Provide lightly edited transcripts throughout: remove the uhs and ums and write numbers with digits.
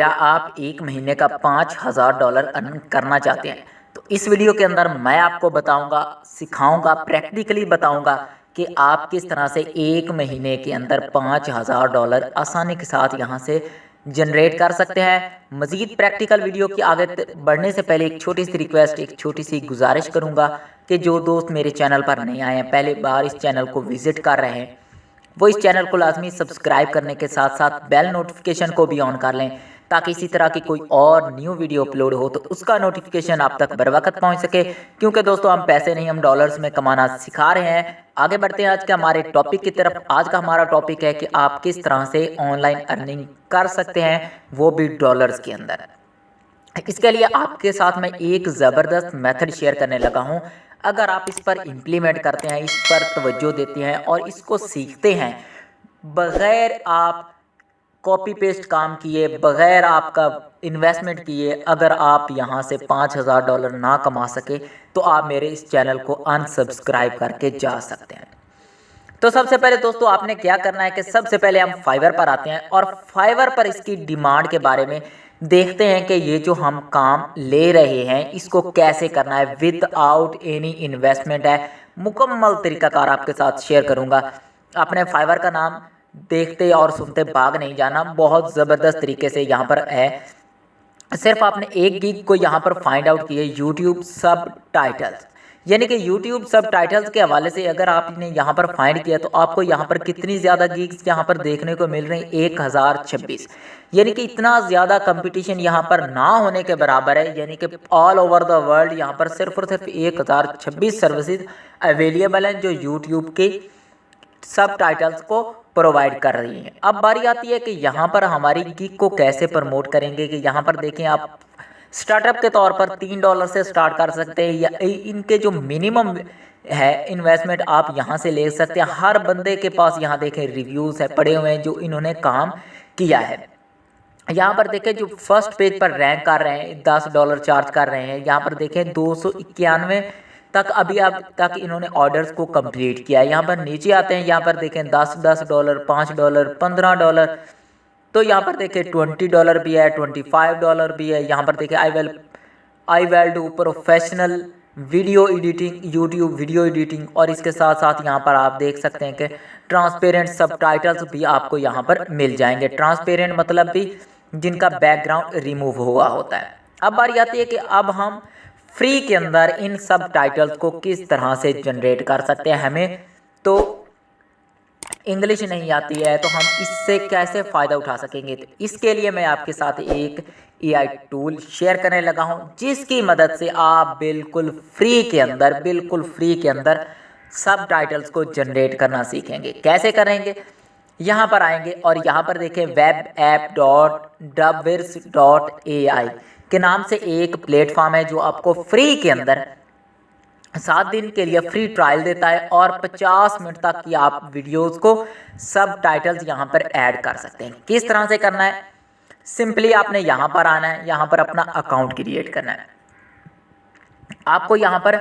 क्या आप एक महीने का $5000 अर्न करना चाहते हैं? तो इस वीडियो के अंदर मैं आपको बताऊंगा, सिखाऊंगा, प्रैक्टिकली बताऊंगा कि आप किस तरह से एक महीने के अंदर $5000 आसानी के साथ यहां से जनरेट कर सकते हैं। मज़ीद प्रैक्टिकल वीडियो की आगे बढ़ने से पहले एक छोटी सी रिक्वेस्ट, एक छोटी सी गुजारिश करूंगा कि जो दोस्त मेरे चैनल पर नए आए हैं, पहली बार इस चैनल को विज़िट कर रहे हैं, वो इस चैनल को लाजमी सब्सक्राइब करने के साथ साथ बेल नोटिफिकेशन को भी ऑन कर लें, ताकि इसी तरह की कोई और न्यू वीडियो अपलोड हो तो उसका नोटिफिकेशन आप तक बर वक्त पहुँच सके। क्योंकि दोस्तों हम पैसे नहीं, हम डॉलर्स में कमाना सिखा रहे हैं। आगे बढ़ते हैं आज के हमारे टॉपिक की तरफ। आज का हमारा टॉपिक है कि आप किस तरह से ऑनलाइन अर्निंग कर सकते हैं, वो भी डॉलर्स के अंदर। इसके लिए आपके साथ मैं एक ज़बरदस्त मेथड शेयर करने लगा हूं। अगर आप इस पर इम्प्लीमेंट करते हैं, इस पर तवज्जो देते हैं और इसको सीखते हैं बग़ैर आप कॉपी पेस्ट काम किए, बग़ैर आपका इन्वेस्टमेंट किए, अगर आप यहां से $5000 ना कमा सके तो आप मेरे इस चैनल को अनसब्सक्राइब करके जा सकते हैं। तो सबसे पहले दोस्तों आपने क्या करना है कि सबसे पहले हम फाइवर पर आते हैं और फाइवर पर इसकी डिमांड के बारे में देखते हैं कि ये जो हम काम ले रहे हैं इसको कैसे करना है विदाउट एनी इन्वेस्टमेंट है। मुकम्मल तरीकाकार आपके साथ शेयर करूंगा। आपने फाइवर का नाम देखते और सुनते भाग नहीं जाना, बहुत ज़बरदस्त तरीके से यहाँ पर है। सिर्फ आपने एक गिग को यहाँ पर फाइंड आउट किए, यूट्यूब सब टाइटल्स, यानी कि यूट्यूब सब टाइटल्स के हवाले से अगर आपने यहाँ पर फाइंड किया तो आपको यहाँ पर कितनी ज़्यादा गिग्स यहाँ पर देखने को मिल रही हैं, 1026। यानी कि इतना ज़्यादा कंपटीशन यहाँ पर ना होने के बराबर है। यानी कि ऑल ओवर द वर्ल्ड यहाँ पर सिर्फ और सिर्फ 1026 सर्विसेज अवेलेबल हैं जो यूट्यूब के सब टाइटल्स को प्रोवाइड कर रही हैं। अब बारी आती है कि यहाँ पर हमारी गिग को कैसे प्रमोट करेंगे। कि यहाँ पर देखें आप स्टार्टअप के तौर पर $3 से स्टार्ट कर सकते हैं, या इनके जो मिनिमम है इन्वेस्टमेंट आप यहाँ से ले सकते हैं। हर बंदे के पास यहाँ देखें रिव्यूज़ है पड़े हुए हैं जो इन्होंने काम किया है। यहाँ पर देखें जो फर्स्ट पेज पर रैंक कर रहे हैं $10 चार्ज कर रहे हैं। यहाँ पर देखें 291 तक अभी अब तक इन्होंने ऑर्डर्स को कंप्लीट किया है। यहाँ पर नीचे आते हैं, यहाँ पर देखें $10, $5, $15। तो यहाँ पर देखें $20 भी है, $25 भी है। यहाँ पर देखें I will do professional video editing, YouTube video editing. और इसके साथ साथ यहाँ पर आप देख सकते हैं कि ट्रांसपेरेंट सबटाइटल्स भी आपको यहाँ पर मिल जाएंगे। ट्रांसपेरेंट मतलब भी जिनका बैकग्राउंड रिमूव हुआ होता है। अब बारी आती है कि अब हम फ्री के अंदर इन सब टाइटल्स को किस तरह से जनरेट कर सकते हैं। हमें तो इंग्लिश नहीं आती है तो हम इससे कैसे फ़ायदा उठा सकेंगे। तो इसके लिए मैं आपके साथ एक AI टूल शेयर करने लगा हूं जिसकी मदद से आप बिल्कुल फ्री के अंदर सब टाइटल्स को जनरेट करना सीखेंगे। कैसे करेंगे, यहाँ पर आएंगे और यहाँ पर देखें webapp.webvirs.ai के नाम से एक प्लेटफॉर्म है जो आपको फ्री के अंदर 7 दिन के लिए फ्री ट्रायल देता है और 50 मिनट तक की आप वीडियोस को सब टाइटल्स यहाँ पर ऐड कर सकते हैं। किस तरह से करना है, सिंपली आपने यहाँ पर आना है, यहाँ पर अपना अकाउंट क्रिएट करना है। आपको यहाँ पर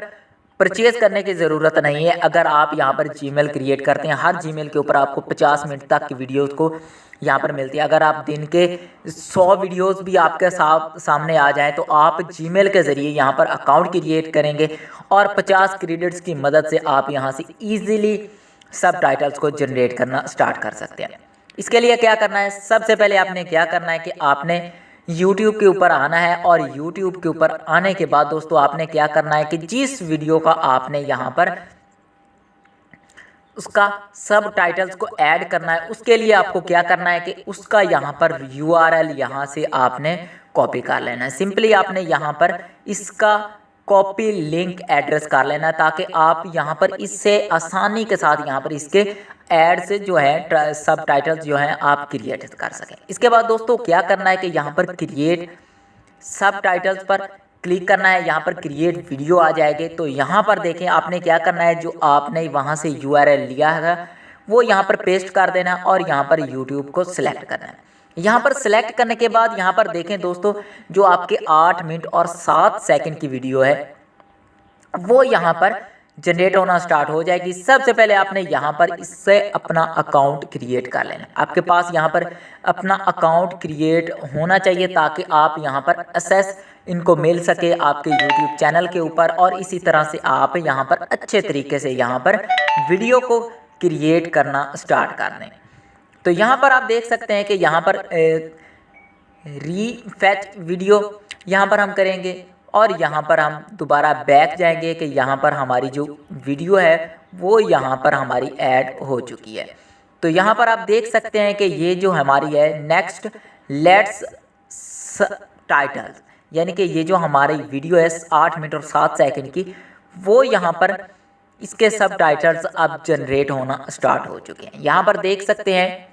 परचेज करने की ज़रूरत नहीं है। अगर आप यहाँ पर जीमेल क्रिएट करते हैं, हर जीमेल के ऊपर आपको 50 मिनट तक की वीडियोस को यहाँ पर मिलती है। अगर आप दिन के 100 वीडियोस भी आपके सामने आ जाएं तो आप जीमेल के ज़रिए यहाँ पर अकाउंट क्रिएट करेंगे और 50 क्रेडिट्स की मदद से आप यहाँ से ईज़िली सब टाइटल्स को जनरेट करना स्टार्ट कर सकते हैं। इसके लिए क्या करना है, सबसे पहले आपने क्या करना है कि आपने YouTube के ऊपर आना है और YouTube के ऊपर आने के बाद दोस्तों आपने क्या करना है कि जिस वीडियो का आपने यहाँ पर उसका सब टाइटल्स को ऐड करना है, उसके लिए आपको क्या करना है कि उसका यहाँ पर URL यहाँ से आपने कॉपी कर लेना है। सिंपली आपने यहाँ पर इसका कॉपी लिंक एड्रेस कर लेना है ताकि आप यहाँ पर इससे आसानी के साथ यहाँ पर इसके एड से जो है सब टाइटल्स जो हैं आप क्रिएट कर सकें। इसके बाद दोस्तों क्या करना है कि यहाँ पर क्रिएट सब टाइटल्स पर क्लिक करना है। यहाँ पर क्रिएट वीडियो आ जाएगी। तो यहाँ पर देखें आपने क्या करना है, जो आपने वहाँ से URL लिया है वो यहाँ पर पेस्ट कर देना और यहाँ पर यूट्यूब को सिलेक्ट करना है। यहाँ पर सिलेक्ट करने के बाद यहाँ पर देखें दोस्तों जो आपके 8 मिनट और 7 सेकंड की वीडियो है वो यहाँ पर जनरेट होना स्टार्ट हो जाएगी। सबसे पहले आपने यहाँ पर इससे अपना अकाउंट क्रिएट कर लेना। आपके पास यहाँ पर अपना अकाउंट क्रिएट होना चाहिए ताकि आप यहाँ पर एक्सेस इनको मिल सके आपके यूट्यूब चैनल के ऊपर, और इसी तरह से आप यहाँ पर अच्छे तरीके से यहाँ पर वीडियो को क्रिएट करना स्टार्ट कर दें। तो यहाँ पर आप देख सकते हैं कि यहाँ पर रीफेच वीडियो यहाँ पर हम करेंगे और यहाँ पर हम दोबारा बैक जाएंगे कि यहाँ पर हमारी जो वीडियो है वो यहाँ पर हमारी ऐड हो चुकी है। तो यहाँ पर आप देख सकते हैं कि ये जो हमारी है नेक्स्ट लेट्स टाइटल्स, यानी कि ये जो हमारी वीडियो है 8 मिनट और 7 सेकंड की, वो यहाँ पर इसके सब टाइटल्स अब जनरेट होना स्टार्ट हो चुके हैं। यहाँ पर देख सकते हैं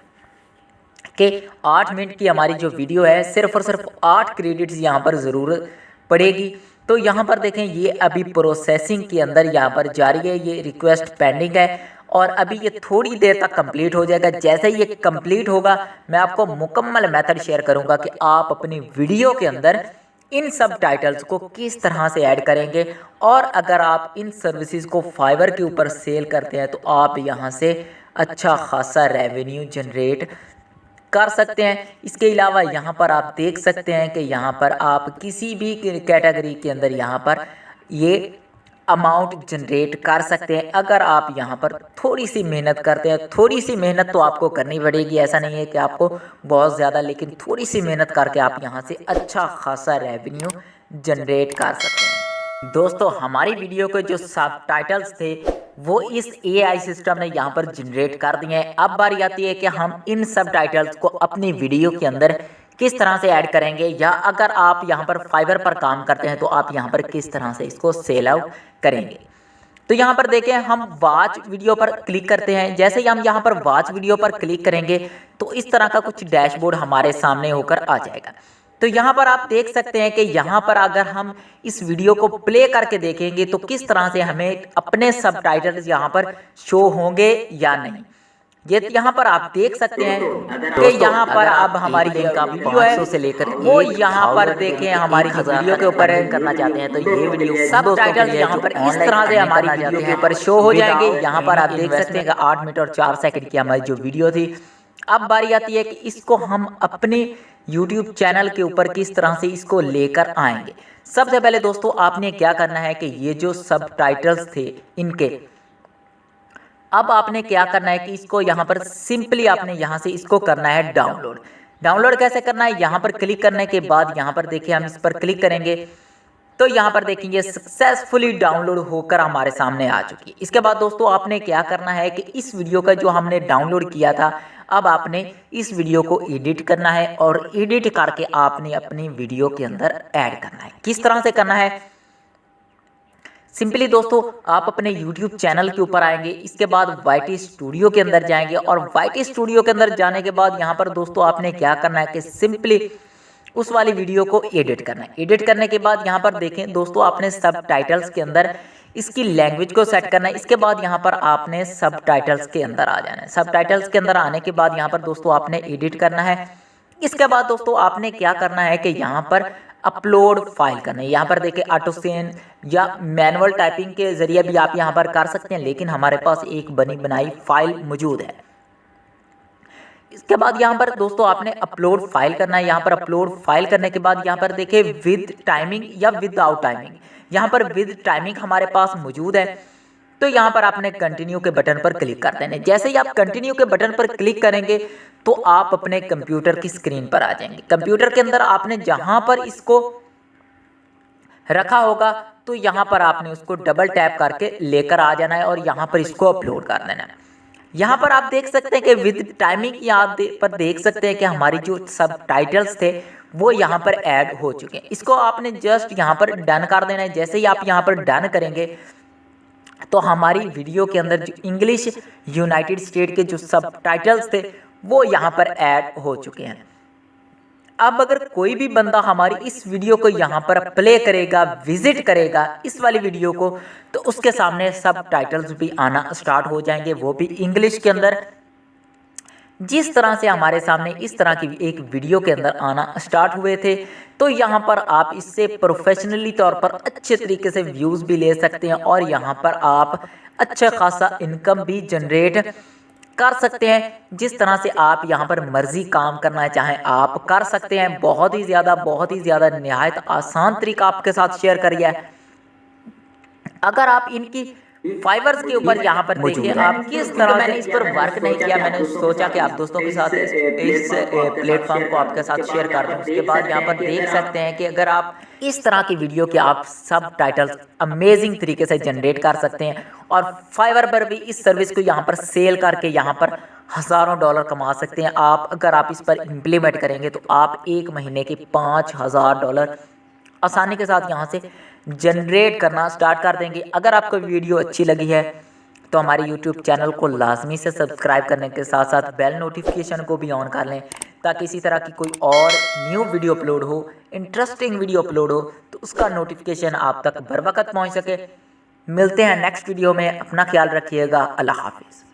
कि 8 मिनट की हमारी जो वीडियो है सिर्फ और सिर्फ 8 क्रेडिट्स यहाँ पर ज़रूरत पड़ेगी। तो यहाँ पर देखें ये अभी प्रोसेसिंग के अंदर यहाँ पर जारी है, ये रिक्वेस्ट पेंडिंग है और अभी ये थोड़ी देर तक कंप्लीट हो जाएगा। जैसे ही ये कंप्लीट होगा मैं आपको मुकम्मल मेथड शेयर करूँगा कि आप अपनी वीडियो के अंदर इन सब टाइटल्स को किस तरह से ऐड करेंगे, और अगर आप इन सर्विसेज को फाइवर के ऊपर सेल करते हैं तो आप यहाँ से अच्छा खासा रेवेन्यू जनरेट कर सकते हैं। इसके अलावा यहाँ पर आप देख सकते हैं कि यहाँ पर आप किसी भी कैटेगरी के अंदर यहाँ पर ये अमाउंट जनरेट कर सकते हैं अगर आप यहाँ पर थोड़ी सी मेहनत करते हैं। थोड़ी सी मेहनत तो आपको करनी पड़ेगी, ऐसा नहीं है कि आपको बहुत ज़्यादा, लेकिन थोड़ी सी मेहनत करके आप यहाँ से अच्छा खासा रेवेन्यू जनरेट कर सकते हैं। दोस्तों हमारी वीडियो के जो सब टाइटल्स थे वो इस AI सिस्टम ने यहाँ पर जनरेट कर दिए हैं। अब बारी आती है कि हम इन सब टाइटल्स को अपनी वीडियो के अंदर किस तरह से ऐड करेंगे, या अगर आप यहाँ पर फाइवर पर काम करते हैं तो आप यहाँ पर किस तरह से इसको सेल आउट करेंगे। तो यहाँ पर देखें हम वॉच वीडियो पर क्लिक करते हैं। जैसे ही हम यहाँ पर वॉच वीडियो पर क्लिक करेंगे तो इस तरह का कुछ डैशबोर्ड हमारे सामने होकर आ जाएगा। तो यहाँ पर आप देख सकते हैं कि यहाँ पर अगर हम इस वीडियो को प्ले करके देखेंगे तो किस तरह से हमें अपने सबटाइटल्स यहाँ पर शो होंगे या नहीं। ये यहाँ पर आप देख सकते हैं कि यहाँ पर अब हमारी जिनका वीडियो है से लेकर वो यहाँ पर देखें हमारी वीडियो के ऊपर करना चाहते हैं तो ये वीडियो सब टाइटल यहाँ पर इस तरह से हमारी वीडियो के ऊपर शो हो जाएंगे। यहाँ पर आप देख सकते हैं कि 8 मिनट और 4 सेकंड की हमारी जो वीडियो थी। अब बारी आती है कि इसको हम अपने YouTube चैनल के ऊपर किस तरह से इसको लेकर आएंगे। सबसे पहले दोस्तों आपने क्या करना है कि ये जो सब टाइटल्स थे इनके, अब आपने क्या करना है कि इसको यहाँ पर सिंपली आपने यहाँ से इसको करना है डाउनलोड। डाउनलोड कैसे करना है, यहाँ पर क्लिक करने के बाद यहाँ पर देखिए हम इस पर क्लिक करेंगे तो यहाँ पर देखेंगे सक्सेसफुली डाउनलोड होकर हमारे सामने आ चुकी है। इसके बाद दोस्तों आपने क्या करना है कि इस वीडियो का जो हमने डाउनलोड किया था अब आपने इस वीडियो को एडिट करना है और एडिट करके आपने अपनी वीडियो के अंदर ऐड करना है। किस तरह से करना है, सिंपली दोस्तों आप अपने YouTube चैनल के ऊपर आएंगे, इसके बाद YT स्टूडियो के अंदर जाएंगे और YT स्टूडियो के अंदर जाने के बाद यहाँ पर दोस्तों आपने क्या करना है कि सिंपली उस वाली वीडियो को एडिट करना है। एडिट करने के बाद यहाँ पर देखें दोस्तों आपने सब टाइटल्स के अंदर इसकी लैंग्वेज को सेट करना है। इसके बाद यहाँ पर आपने सब टाइटल्स के अंदर आ जाना है। सब टाइटल्स के अंदर आने के बाद यहाँ पर दोस्तों आपने एडिट करना है। इसके बाद दोस्तों आपने क्या करना है कि यहाँ पर अपलोड फाइल करना है। यहाँ पर देखिए ऑटोसेन या मैनुअल टाइपिंग के जरिए भी आप यहाँ पर कर सकते हैं, लेकिन हमारे पास एक बनी बनाई फाइल मौजूद है। इसके बाद यहाँ पर दोस्तों आपने अपलोड फाइल करना है। यहाँ पर अपलोड फाइल करने के बाद यहाँ पर देखिए विद टाइमिंग या विदाउट टाइमिंग, यहाँ पर विद टाइमिंग हमारे पास मौजूद है। तो यहाँ पर आपने कंटिन्यू के बटन पर क्लिक कर देना है। जैसे ही आप कंटिन्यू के बटन पर क्लिक करेंगे तो आप अपने कंप्यूटर की स्क्रीन पर आ जाएंगे। कंप्यूटर के अंदर आपने जहां पर इसको रखा होगा तो यहाँ पर आपने उसको डबल टैप करके लेकर आ जाना है और यहाँ पर इसको अपलोड कर देना है। यहाँ पर आप देख सकते हैं कि विद टाइमिंग यहाँ पर देख सकते हैं कि हमारी जो सब टाइटल्स थे वो यहाँ पर ऐड हो चुके हैं। इसको आपने जस्ट यहाँ पर डन कर देना है। जैसे ही आप यहाँ पर डन करेंगे तो हमारी वीडियो के अंदर जो इंग्लिश यूनाइटेड स्टेट के जो सब टाइटल्स थे वो यहाँ पर ऐड हो चुके हैं। अब अगर कोई भी बंदा हमारी इस वीडियो को यहाँ पर प्ले करेगा, विजिट करेगा इस वाली वीडियो को, तो उसके सामने सब टाइटल्स भी आना स्टार्ट हो जाएंगे, वो भी इंग्लिश के अंदर। जिस तरह से हमारे सामने इस तरह की एक वीडियो के अंदर आना स्टार्ट हुए थे, तो यहाँ पर आप इससे प्रोफेशनली तौर पर अच्छे तरीके से व्यूज़ भी ले सकते हैं और यहाँ पर आप अच्छा खासा इनकम भी जनरेट कर सकते हैं। जिस तरह से आप यहाँ पर मर्जी काम करना चाहें आप कर सकते हैं। बहुत ही ज़्यादा निहायत आसान तरीका आपके साथ शेयर करिए। अगर आप इनकी फाइवर्स के ऊपर यहाँ पर देखिए आप किस तरह से इस पर वर्क नहीं किया, मैंने सोचा कि आप दोस्तों के साथ इस प्लेटफॉर्म को आपके साथ शेयर कर दूं। उसके बाद यहाँ पर देख सकते हैं कि अगर आप इस तरह की वीडियो के आप सब टाइटल्स अमेजिंग तरीके से जनरेट कर सकते हैं और फाइवर पर भी इस सर्विस को यहाँ पर सेल करके यहाँ पर हज़ारों डॉलर कमा सकते हैं आप। अगर आप इस पर इम्प्लीमेंट करेंगे तो आप एक महीने के 5,000 डॉलर आसानी के साथ यहाँ से जनरेट करना स्टार्ट कर देंगे। अगर आपको वीडियो अच्छी लगी है तो हमारे YouTube चैनल को लाजमी से सब्सक्राइब करने के साथ साथ बेल नोटिफिकेशन को भी ऑन कर लें, ताकि इसी तरह की कोई और न्यू वीडियो अपलोड हो, इंटरेस्टिंग वीडियो अपलोड हो तो उसका नोटिफिकेशन आप तक बर वक्त पहुँच सके। मिलते हैं नेक्स्ट वीडियो में, अपना ख्याल रखिएगा। अल्लाह हाफिज़।